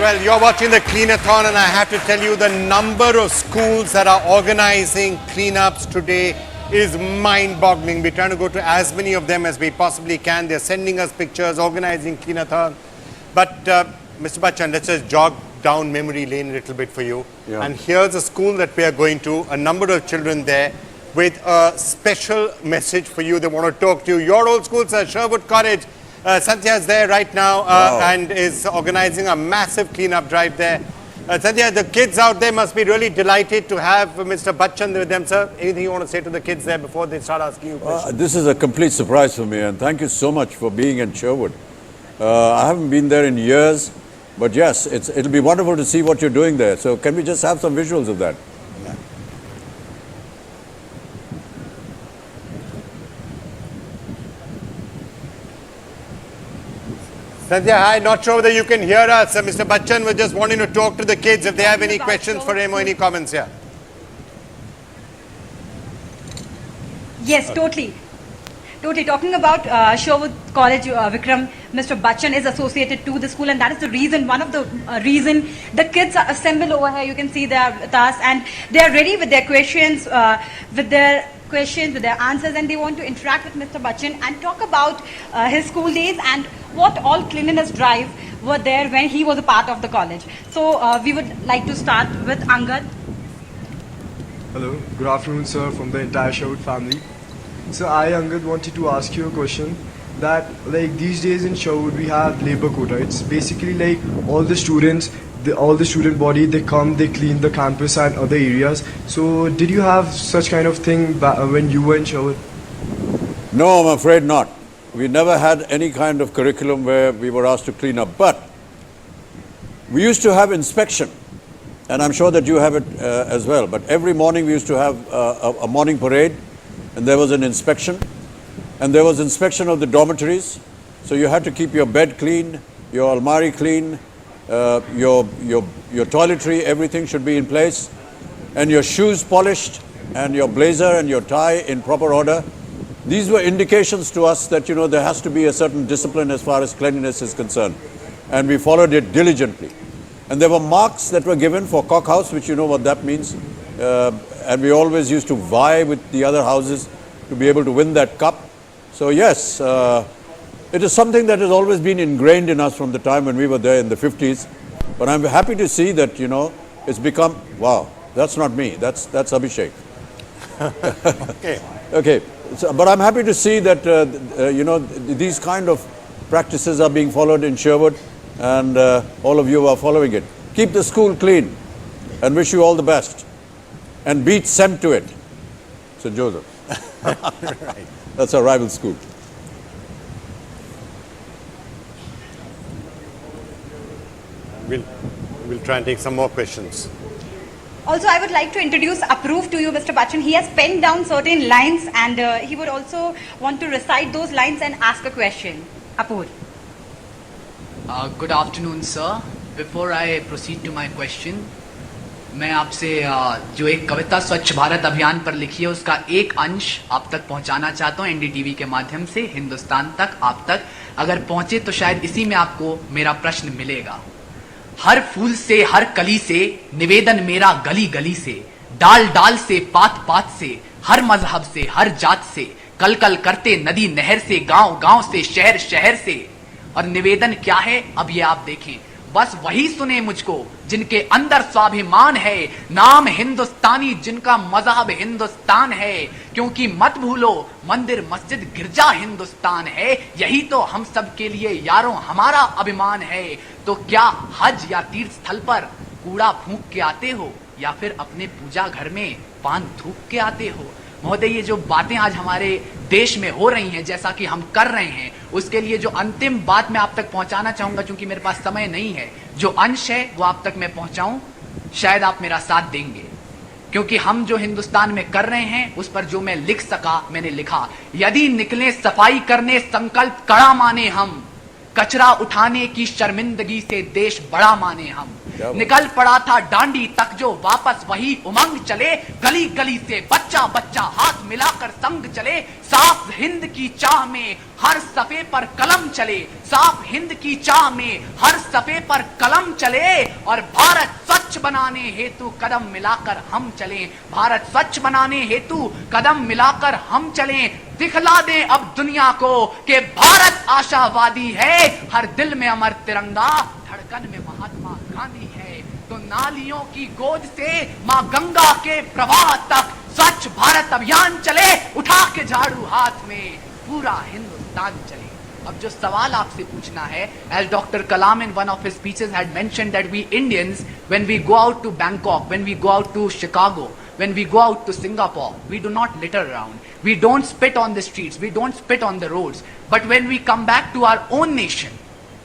Well, you're watching the Cleanathon, and I have to tell you the number of schools that are organizing cleanups today is mind-boggling. We're trying to go to as many of them as we possibly can. They're sending us pictures, organizing Cleanathon. But Mr. Bachchan, let's just jog down memory lane a little bit for you. Yeah. And here's a school that we are going to, a number of children there with a special message for you. They want to talk to you. Your old school, sir, Sherwood College. Sandhya is there right now and is organizing a massive cleanup drive there. Sandhya, the kids out there must be really delighted to have Mr. Bachchan with them, sir. Anything you want to say to the kids there before they start asking you questions? This is a complete surprise for me, and thank you so much for being in Sherwood. I haven't been there in years, but yes, it'll be wonderful to see what you're doing there. So can we just have some visuals of that? Sandhya, hi. Not sure whether you can hear us. Mr. Bachchan was just wanting to talk to the kids if they have any questions for him or any comments here. Yes, totally. Totally. Talking about Sherwood College, Vikram, Mr. Bachchan is associated to the school, and that is the reason, one of the reason the kids are assembled over here. You can see they are with us, and they are ready with their questions, with their answers, and they want to interact with Mr. Bachchan and talk about his school days and what all cleanliness drive were there when he was a part of the college. So we would like to start with Angad. Hello, good afternoon, sir, from the entire Sherwood family. So I, Angad, wanted to ask you a question that, like, these days in Sherwood we have labor quota. It's basically like all the students, all the student body, they come, they clean the campus and other areas. So did you have such kind of thing when you were in Sherwood? No, I'm afraid not. We never had any kind of curriculum where we were asked to clean up, but we used to have inspection, and I'm sure that you have it as well. But every morning we used to have a morning parade, and there was an inspection, and there was inspection of the dormitories. So you had to keep your bed clean, your almari clean, your toiletry, everything should be in place, and your shoes polished, and your blazer and your tie in proper order. These were indications to us that, you know, there has to be a certain discipline as far as cleanliness is concerned, and we followed it diligently. And there were marks that were given for cockhouse, which you know what that means, and we always used to vie with the other houses to be able to win that cup. So yes, it is something that has always been ingrained in us from the time when we were there in the 50s. But I'm happy to see that, you know, it's become, wow, that's not me, that's Abhishek. Okay. Okay, so, but I'm happy to see that, you know, these kind of practices are being followed in Sherwood, and all of you are following it. Keep the school clean, and wish you all the best. And beat SEM to it, St. Joseph. Right. That's our rival school. We'll try and take some more questions. Also, I would like to introduce Approve to you, Mr. Bachchan. He has penned down certain lines, and he would also want to recite those lines and ask a question. Apur. Good afternoon, sir. Before I proceed to my question, मैं आपसे जो एक कविता स्वच्छ भारत अभियान पर लिखी है उसका एक अंश आप तक पहुंचाना चाहता हूं एनडीटीवी के माध्यम से, हिंदुस्तान तक, आप तक अगर पहुंचे तो शायद इसी में आपको मेरा प्रश्न मिलेगा। हर फूल से, हर कली से, निवेदन मेरा गली गली से, डाल डाल से, पात पात से, हर मजहब से, हर जात से, कल कल करते नदी नहर से, गांव गांव से, शहर शहर से। और निवेदन क्या है अब ये आप देखें, बस वही सुने मुझको जिनके अंदर स्वाभिमान है, नाम हिंदुस्तानी जिनका मजहब हिंदुस्तान है, क्योंकि मत भूलो मंदिर मस्जिद गिरजा हिंदुस्तान है, यही तो हम सब के लिए यारों हमारा अभिमान है। तो क्या हज या तीर्थ स्थल पर कूड़ा फूंक के आते हो, या फिर अपने पूजा घर में पान थूक के आते हो? महोदय, ये जो बातें आज हमारे देश में हो रही हैं, जैसा कि हम कर रहे हैं, उसके लिए जो अंतिम बात मैं आप तक पहुंचाना चाहूंगा, क्योंकि मेरे पास समय नहीं है, जो अंश है वो आप तक मैं पहुंचाऊं, शायद आप मेरा साथ देंगे। क्योंकि हम जो हिंदुस्तान में कर रहे हैं उस पर जो मैं लिख सका मैंने लिखा। यदि निकले सफाई करने संकल्प कड़ा माने हम, कचरा उठाने की शर्मिंदगी से देश बड़ा माने हम। बात। निकल पड़ा था डांडी तक जो वापस वही उमंग चले, गली गली से बच्चा बच्चा हाथ मिलाकर संग चले, साफ हिंद की चाह में हर सफे पर कलम चले, साफ हिंद की चाह में हर सफे पर कलम चले, और भारत स्वच्छ बनाने हेतु कदम मिलाकर हम चलें, भारत स्वच्छ बनाने हेतु कदम मिलाकर हम चलें, दिखला दें अब दुनिया को कि भारत आशावादी है, हर दिल में अमर तिरंगा, धड़कन में महात्मा गांधी है। तो नालियों की गोद से मां गंगा के प्रवाह तक स्वच्छ भारत अभियान चले, उठा के झाड़ू हाथ में पूरा हिंदुस्तान चले। अब जो सवाल आपसे पूछना है, as Dr. Kalam in one of his speeches had mentioned that we Indians, when we go out to Bangkok, when we go out to Chicago, when we go out to Singapore, we do not litter around. We don't spit on the streets. We don't spit on the roads. But when we come back to our own nation,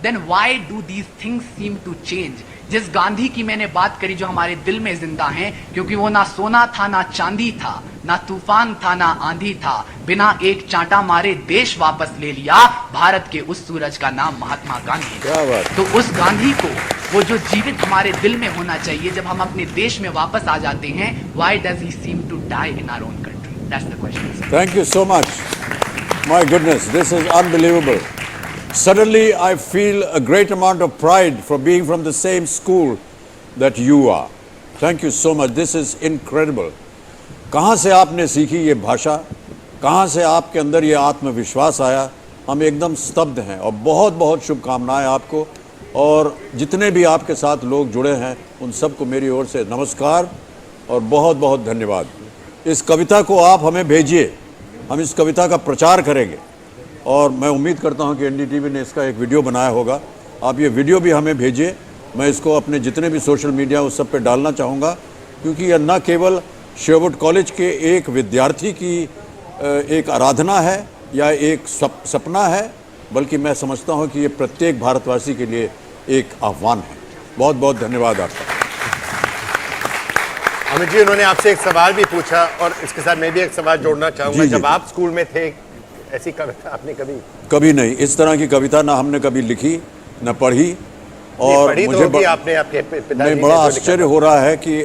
then why do these things seem to change? जिस गांधी की मैंने बात करी जो हमारे दिल में जिंदा हैं, क्योंकि वो ना सोना था ना चांदी था, ना तूफान था ना आंधी था, बिना एक चांटा मारे देश वापस ले लिया, भारत के उस सूरज का नाम महात्मा गांधी। क्या बात। तो उस गांधी को वो जो जीवित हमारे दिल में होना चाहिए, जब हम अपने देश में वापस आ जाते हैं, why does he seem to die in our own country? That's the question, sir. Thank you so much. My goodness, this is unbelievable. Suddenly I feel a great amount of pride for being from the same school that you are. Thank you so much. This is incredible. कहाँ से आपने सीखी ये भाषा, कहाँ से आपके अंदर ये आत्मविश्वास आया, हम एकदम स्तब्ध हैं। और बहुत बहुत शुभकामनाएं आपको, और जितने भी आपके साथ लोग जुड़े हैं उन सबको मेरी ओर से नमस्कार और बहुत बहुत धन्यवाद। इस कविता को आप हमें भेजिए, हम इस कविता का प्रचार करेंगे, और मैं उम्मीद करता हूं कि एनडीटीवी ने इसका एक वीडियो बनाया होगा। आप ये वीडियो भी हमें भेजिए, मैं इसको अपने जितने भी सोशल मीडिया उस सब पे डालना चाहूँगा, क्योंकि यह न केवल शेरवुड कॉलेज के एक विद्यार्थी की एक आराधना है या एक सपना है, बल्कि मैं समझता हूं कि ये प्रत्येक भारतवासी के लिए एक आह्वान है। बहुत बहुत धन्यवाद आपका। अमित जी, उन्होंने आपसे एक सवाल भी पूछा, और इसके साथ मैं भी एक सवाल जोड़ना चाहूँगा। जी, जब जी। आप स्कूल में थे, ऐसी कविता आपने कभी नहीं, इस तरह की कविता ना हमने कभी लिखी न पढ़ी, और पढ़ी मुझे तो होगी आपने आपके पिताजी नहीं, बड़ा ने जो लिखा आश्चर्य हो रहा है कि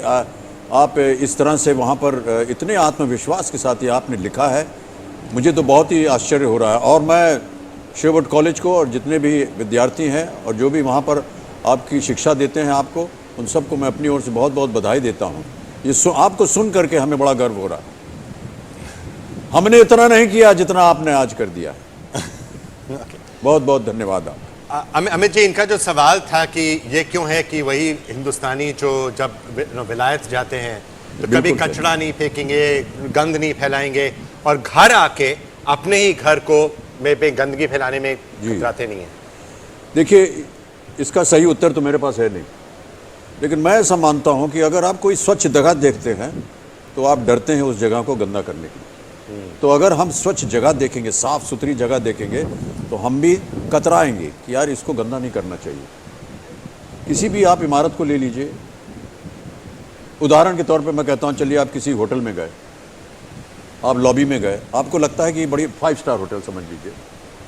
आप इस तरह से वहाँ पर इतने आत्मविश्वास के साथ ये आपने लिखा है, मुझे तो बहुत ही आश्चर्य हो रहा है। और मैं शेरवुड कॉलेज को और जितने भी विद्यार्थी हैं और जो भी वहाँ पर आपकी शिक्षा देते हैं आपको, उन सबको मैं अपनी ओर से बहुत बहुत बधाई देता हूँ। ये आपको सुन करके हमें बड़ा गर्व हो रहा है। हमने इतना नहीं किया जितना आपने आज कर दिया। बहुत बहुत धन्यवाद आप। अमित जी, इनका जो सवाल था कि ये क्यों है कि वही हिंदुस्तानी जो जब विलायत जाते हैं तो कभी कचरा नहीं फेंकेंगे, गंद नहीं फैलाएंगे, और घर आके अपने ही घर को में पे गंदगी फैलाने में कतराते नहीं है। देखिए, इसका सही उत्तर तो मेरे पास है नहीं, लेकिन मैं ऐसा मानता हूं कि अगर आप कोई स्वच्छ जगह देखते हैं तो आप डरते हैं उस जगह को गंदा करने के लिए। तो अगर हम स्वच्छ जगह देखेंगे, साफ सुथरी जगह देखेंगे, तो हम भी कतराएंगे कि यार इसको गंदा नहीं करना चाहिए। किसी भी आप इमारत को ले लीजिए, उदाहरण के तौर पे मैं कहता हूं, चलिए आप किसी होटल में गए, आप लॉबी में गए, आपको लगता है कि बड़ी 5 स्टार होटल समझ लीजिए,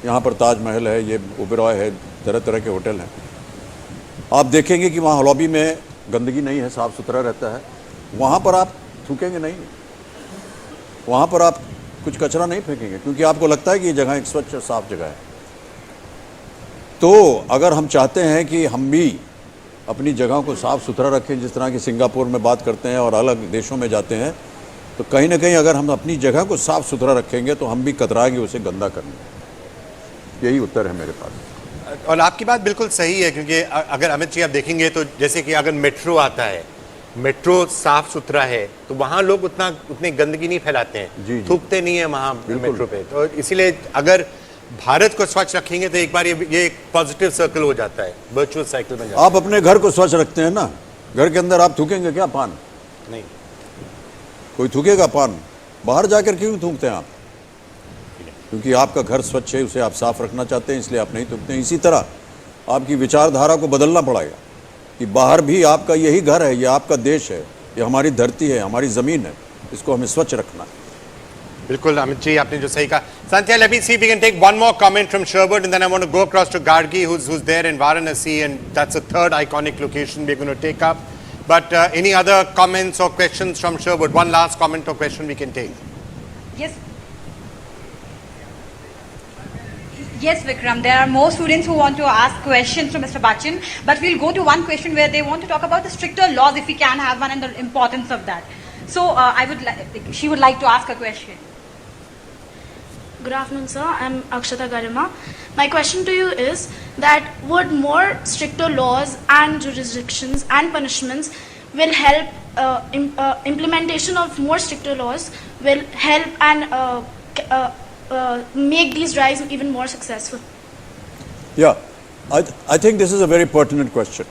यहाँ पर ताजमहल है, ये ओबेरॉय है, तरह तरह के होटल हैं। आप देखेंगे कि वहाँ लॉबी में गंदगी नहीं है, साफ़ सुथरा रहता है। वहाँ पर आप थूकेंगे नहीं, वहाँ पर आप कुछ कचरा नहीं फेंकेंगे, क्योंकि आपको लगता है कि ये जगह एक स्वच्छ और साफ जगह है। तो अगर हम चाहते हैं कि हम भी अपनी जगह को साफ़ सुथरा रखें, जिस तरह की सिंगापुर में बात करते हैं और अलग देशों में जाते हैं, तो कहीं ना कहीं अगर हम अपनी जगह को साफ़ सुथरा रखेंगे तो हम भी कतराएंगे उसे गंदा करने। यही उत्तर है मेरे पास। और आपकी बात बिल्कुल सही है, क्योंकि अगर अमित जी आप देखेंगे तो जैसे कि अगर मेट्रो आता है, मेट्रो साफ सुथरा है, तो वहाँ लोग उतनी गंदगी नहीं फैलाते हैं, थूकते नहीं है वहाँ मेट्रो पे। तो इसीलिए अगर भारत को स्वच्छ रखेंगे तो एक बार ये एक पॉजिटिव सर्कल हो जाता है, वर्चुअल साइकिल बन जाता है। आप अपने घर को स्वच्छ रखते हैं ना, घर के अंदर आप थूकेंगे क्या पान? नहीं, कोई थूकेगा पान? बाहर जाकर क्यों थूकते हैं आप? क्योंकि आपका घर स्वच्छ है, उसे आप साफ रखना चाहते हैं, इसलिए आप नहीं थूकते हैं। इसी तरह आपकी विचारधारा को बदलना पड़ेगा कि बाहर भी आपका यही घर है, ये आपका देश है, ये हमारी धरती है, हमारी ज़मीन है, इसको हमें स्वच्छ रखना है। बिल्कुल अमित जी आपने जो सही कहा. Santya, let me see if we can take one more comment from Sherwood, and then I want to go across to Gargi, who's there in Varanasi, and that's a third iconic location we're going to take up. But any other comments or questions from Sherwood? One last comment or question we can take. Yes. Yes, Vikram. There are more students who want to ask questions to Mr. Bachchan, but we'll go to one question where they want to talk about the stricter laws, if we can have one, and the importance of that. So, she would like to ask a question. Good afternoon, sir. I'm Akshata Garima. My question to you is that would more stricter laws and jurisdictions and punishments will help implementation of more stricter laws will help and make these drives even more successful? Yeah, I think this is a very pertinent question.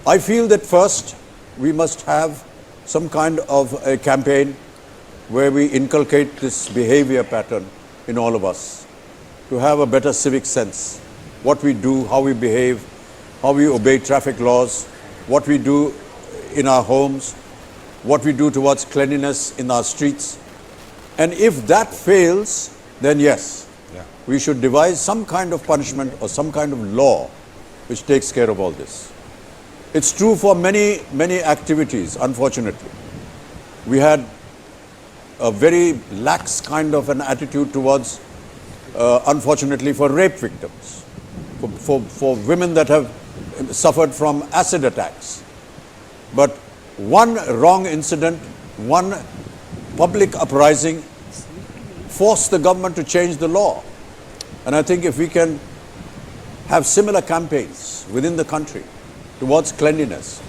I feel that first we must have some kind of a campaign where we inculcate this behavior pattern in all of us, to have a better civic sense. What we do, how we behave, how we obey traffic laws, what we do in our homes, what we do towards cleanliness in our streets. And if that fails, then yes, we should devise some kind of punishment or some kind of law which takes care of all this. It's true for many, many activities, unfortunately. We had a very lax kind of an attitude towards, unfortunately, for rape victims, for women that have suffered from acid attacks. But one wrong incident, one public uprising forced the government to change the law. And I think if we can have similar campaigns within the country towards cleanliness,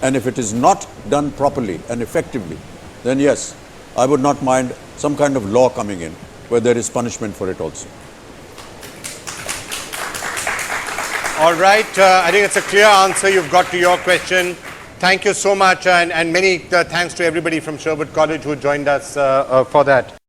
and if it is not done properly and effectively, then yes, I would not mind some kind of law coming in where there is punishment for it also. All right, I think it's a clear answer you've got to your question. Thank you so much, and many thanks to everybody from Sherwood College who joined us for that.